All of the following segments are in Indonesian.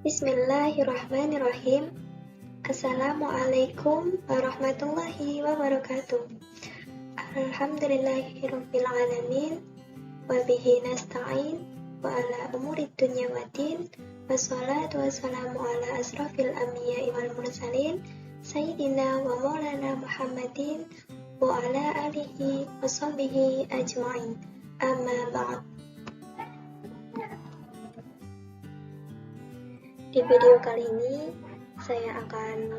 Bismillahirrahmanirrahim. Assalamualaikum warahmatullahi wabarakatuh. Alhamdulillahirabbil alamin wa bihi nasta'in wa ala umurid dunya waddin. Wassalatu wassalamu ala asrafil anbiya'i wal mursalin sayyidina wa maulana Muhammadin wa ala alihi wa sahbihi ajma'in. Amma ba'd. Di video kali ini, saya akan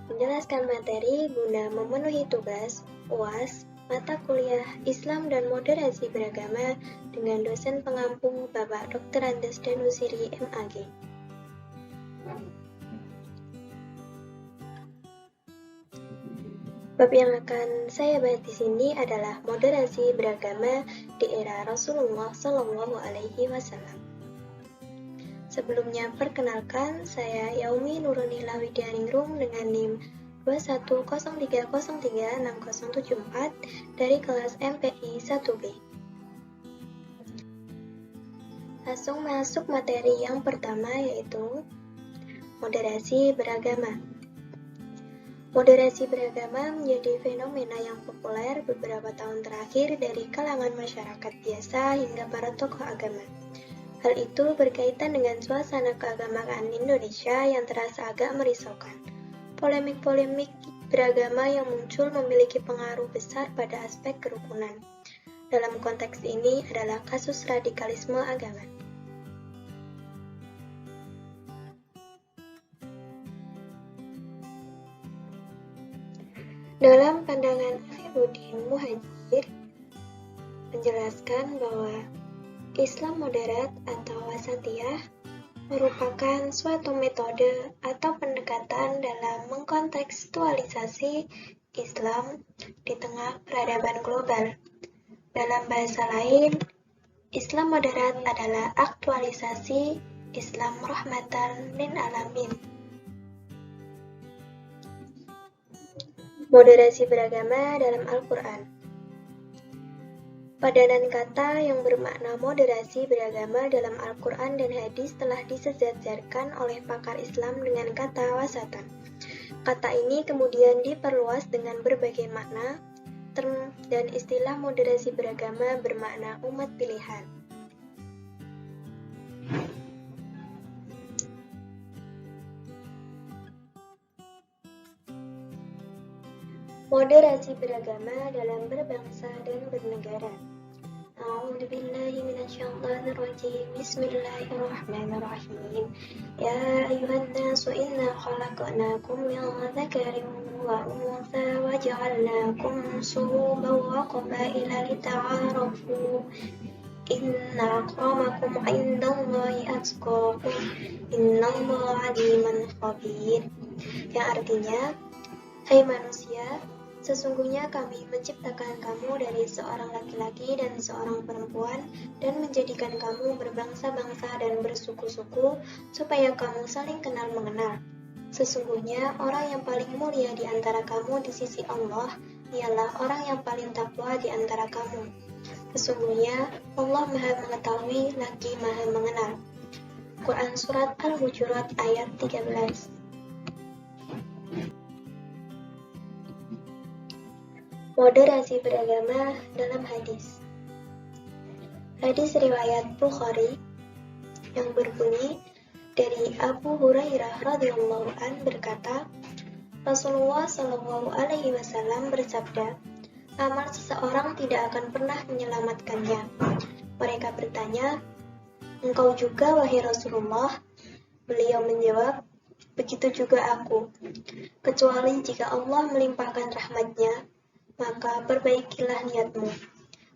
menjelaskan materi guna memenuhi tugas UAS mata kuliah Islam dan Moderasi Beragama dengan dosen pengampu Bapak Dr. Andes Danusiri MAG. Bab yang akan saya bahas di sini adalah moderasi beragama di era Rasulullah Shallallahu Alaihi Wasallam. Sebelumnya, perkenalkan, saya Yaumi Nurunillah Widyaningrum dengan NIM 2103036074 dari kelas MPI 1B. Langsung masuk materi yang pertama, yaitu moderasi beragama. Moderasi beragama menjadi fenomena yang populer beberapa tahun terakhir dari kalangan masyarakat biasa hingga para tokoh agama. Hal itu berkaitan dengan suasana keagamaan Indonesia yang terasa agak merisaukan. Polemik-polemik beragama yang muncul memiliki pengaruh besar pada aspek kerukunan. Dalam konteks ini adalah kasus radikalisme agama. Dalam pandangan Akhiruddin Muhajir menjelaskan bahwa Islam moderat atau wasatiyah merupakan suatu metode atau pendekatan dalam mengkontekstualisasi Islam di tengah peradaban global. Dalam bahasa lain, Islam moderat adalah aktualisasi Islam rahmatan lil alamin. Moderasi beragama dalam Al-Quran. Padanan kata yang bermakna moderasi beragama dalam Al-Quran dan hadis telah disejajarkan oleh pakar Islam dengan kata wasatan. Kata ini kemudian diperluas dengan berbagai makna, term dan istilah moderasi beragama bermakna umat pilihan. Moderasi beragama dalam berbangsa dan bernegara. A'udzu billahi minasyaitonir rajim. Bismillahirrahmanirrahim. Ya ayyuhan nasu inna khalaqnakum min dzakarin wa untha wa ja'alnakum shu'uban wa qabaila lita'arafu. Inna akramakum 'indallahi atqakum. Innallaha 'aliman khabir. Yang artinya, hai manusia, sesungguhnya kami menciptakan kamu dari seorang laki-laki dan seorang perempuan dan menjadikan kamu berbangsa-bangsa dan bersuku-suku supaya kamu saling kenal mengenal. Sesungguhnya orang yang paling mulia di antara kamu di sisi Allah ialah orang yang paling takwa di antara kamu. Sesungguhnya Allah Maha Mengetahui lagi Maha Mengenal. Quran Surat Al-Hujurat ayat 13. Moderasi beragama dalam hadis. Hadis riwayat Bukhari yang berbunyi dari Abu Hurairah radhiyallahu an berkata, Rasulullah Shallallahu Alaihi Wasallam bersabda, amal seseorang tidak akan pernah menyelamatkannya. Mereka bertanya, engkau juga wahai Rasulullah? Beliau menjawab, begitu juga aku, kecuali jika Allah melimpahkan rahmatnya, maka perbaikilah niatmu,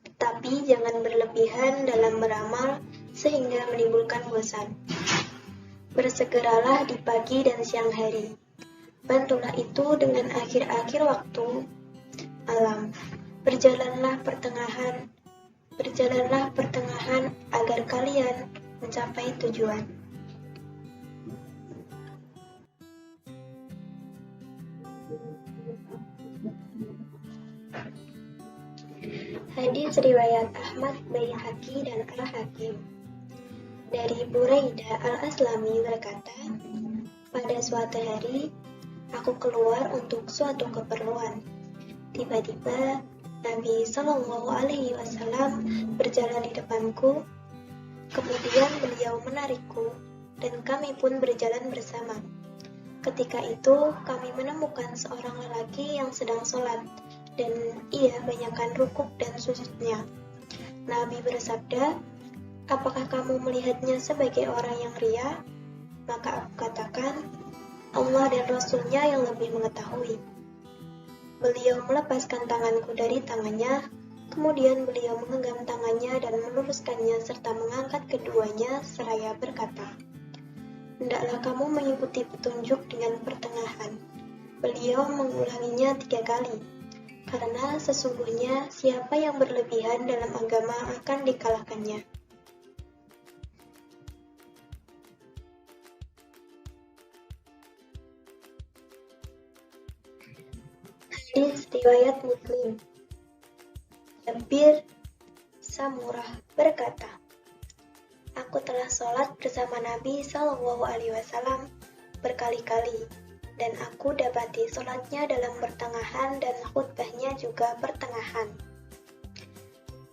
tetapi jangan berlebihan dalam beramal sehingga menimbulkan bosan. Bersegeralah di pagi dan siang hari, bantulah itu dengan akhir-akhir waktu malam. Berjalanlah pertengahan agar kalian mencapai tujuan. Hadis riwayat Ahmad, Baihaqi, dan Al-Hakim. Dari Buraidah Al-Aslami berkata, pada suatu hari, aku keluar untuk suatu keperluan. Tiba-tiba, Nabi Shallallahu Alaihi Wasallam berjalan di depanku. Kemudian beliau menarikku, dan kami pun berjalan bersama. Ketika itu, kami menemukan seorang lelaki yang sedang sholat, dan ia banyakkan rukuk dan sujudnya. Nabi bersabda, apakah kamu melihatnya sebagai orang yang ria? Maka aku katakan, Allah dan Rasul-Nya yang lebih mengetahui. Beliau melepaskan tanganku dari tangannya, kemudian beliau menggenggam tangannya dan meluruskannya serta mengangkat keduanya seraya berkata, hendaklah kamu mengikuti petunjuk dengan pertengahan. Beliau mengulanginya 3 kali, karena sesungguhnya siapa yang berlebihan dalam agama akan dikalahkannya. Hadis riwayat Muslim. Jabir Samurah berkata, aku telah sholat bersama Nabi Shallallahu Alaihi Wasallam berkali-kali, dan aku dapati sholatnya dalam pertengahan dan khutbahnya juga pertengahan.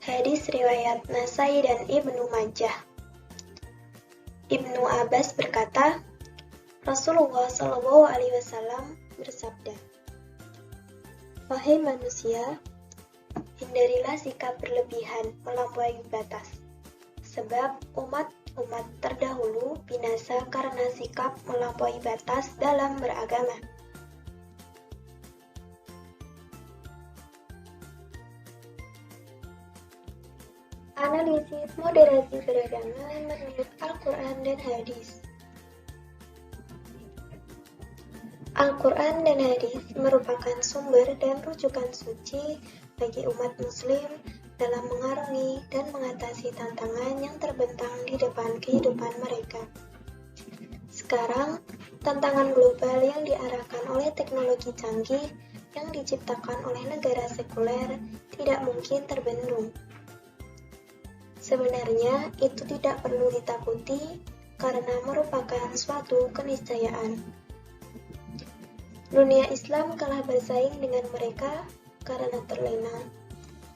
Hadis riwayat Nasai dan Ibnu Majah. Ibnu Abbas berkata, Rasulullah Shallallahu Alaihi Wasallam bersabda, wahai manusia, hindarilah sikap berlebihan melampaui batas, sebab umat-umat terdahulu binasa karena sikap melampaui batas dalam beragama. Analisis moderasi beragama menurut Al-Quran dan Hadis. Al-Quran dan Hadis merupakan sumber dan rujukan suci bagi umat muslim dalam mengarungi dan mengatasi tantangan yang terbentang di depan kehidupan mereka. Sekarang, tantangan global yang diarahkan oleh teknologi canggih yang diciptakan oleh negara sekuler tidak mungkin terbendung. Sebenarnya, itu tidak perlu ditakuti karena merupakan suatu keniscayaan. Dunia Islam kalah bersaing dengan mereka karena terlena,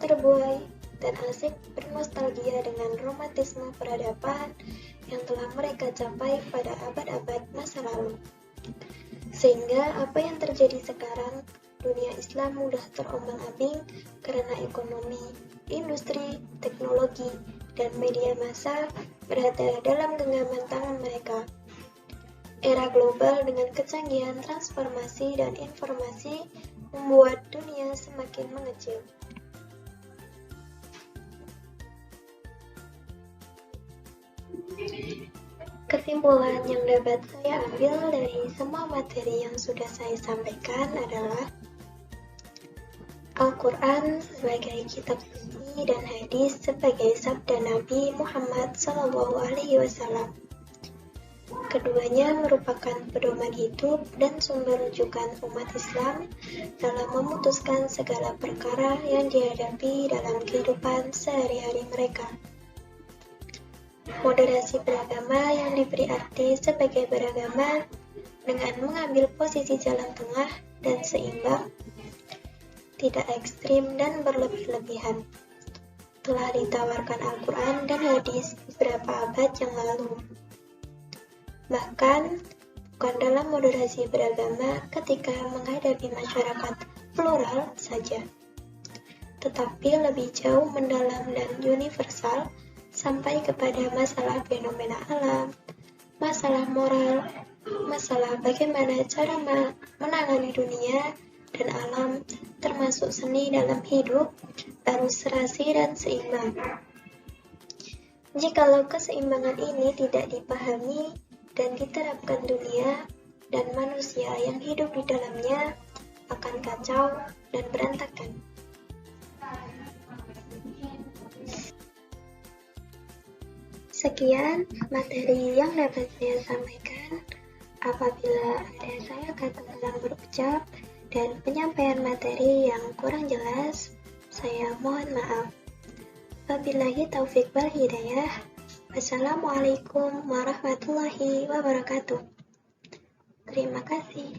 terbuai, dan asik bernostalgia dengan romantisme peradaban yang telah mereka capai pada abad-abad masa lalu. Sehingga apa yang terjadi sekarang, dunia Islam mudah terombang-ambing karena ekonomi, industri, teknologi, dan media massa berada dalam genggaman tangan mereka. Era global dengan kecanggihan transformasi dan informasi membuat dunia semakin mengecil. Kesimpulan yang dapat saya ambil dari semua materi yang sudah saya sampaikan adalah Al-Quran sebagai kitab suci dan hadis sebagai sabda Nabi Muhammad SAW. Keduanya merupakan pedoman hidup dan sumber rujukan umat Islam dalam memutuskan segala perkara yang dihadapi dalam kehidupan sehari-hari mereka. Moderasi beragama yang diberi arti sebagai beragama dengan mengambil posisi jalan tengah dan seimbang, tidak ekstrim dan berlebih-lebihan, telah ditawarkan Al-Quran dan hadis beberapa abad yang lalu. Bahkan, bukan dalam moderasi beragama ketika menghadapi masyarakat plural saja, tetapi lebih jauh mendalam dan universal sampai kepada masalah fenomena alam, masalah moral, masalah bagaimana cara menangani dunia dan alam, termasuk seni dalam hidup, harus serasi dan seimbang. Jikalau keseimbangan ini tidak dipahami dan diterapkan, dunia dan manusia yang hidup di dalamnya akan kacau dan berantakan. Sekian materi yang dapat saya sampaikan. Apabila ada salah kata dalam berucap dan penyampaian materi yang kurang jelas, saya mohon maaf. Wabillahi taufik wal hidayah. Wassalamualaikum warahmatullahi wabarakatuh. Terima kasih.